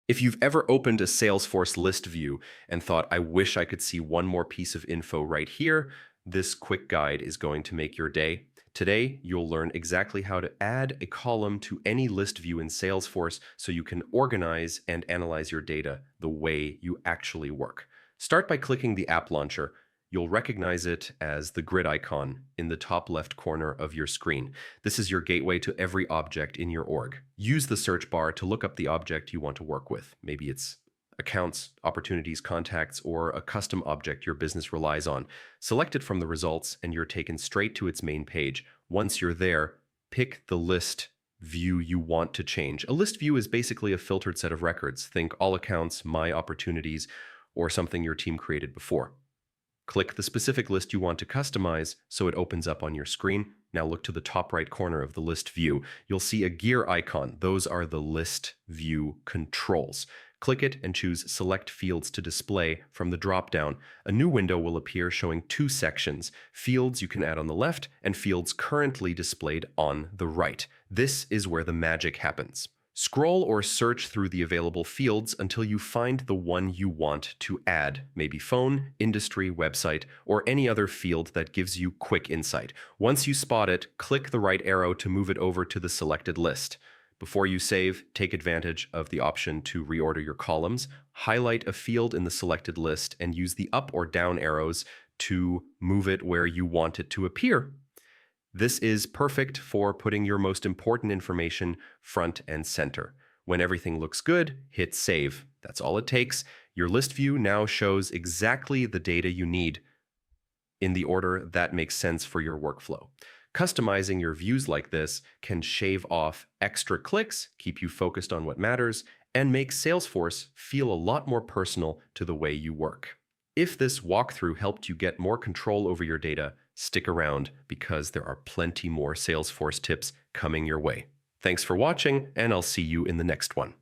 If you've ever opened a Salesforce list view and thought, I wish I could see one more piece of info right here, this quick guide is going to make your day. Today, you'll learn exactly how to add a column to any list view in Salesforce so you can organize and analyze your data the way you actually work. Start by clicking the app launcher. You'll recognize it as the grid icon in the top left corner of your screen. This is your gateway to every object in your org. Use the search bar to look up the object you want to work with. Maybe it's accounts, opportunities, contacts, or a custom object your business relies on. Select it from the results and you're taken straight to its main page. Once you're there, pick the list view you want to change. A list view is basically a filtered set of records. Think all accounts, my opportunities, or something your team created before. Click the specific list you want to customize so it opens up on your screen. Now look to the top right corner of the list view. You'll see a gear icon. Those are the list view controls. Click it and choose Select Fields to display from the drop-down. A new window will appear showing two sections, fields you can add on the left and fields currently displayed on the right. This is where the magic happens. Scroll or search through the available fields until you find the one you want to add, maybe phone, industry, website, or any other field that gives you quick insight. Once you spot it, click the right arrow to move it over to the selected list. Before you save, take advantage of the option to reorder your columns. Highlight a field in the selected list and use the up or down arrows to move it where you want it to appear. This is perfect for putting your most important information front and center. When everything looks good, hit save. That's all it takes. Your list view now shows exactly the data you need in the order that makes sense for your workflow. Customizing your views like this can shave off extra clicks, keep you focused on what matters, and make Salesforce feel a lot more personal to the way you work. If this walkthrough helped you get more control over your data, stick around because there are plenty more Salesforce tips coming your way. Thanks for watching, and I'll see you in the next one.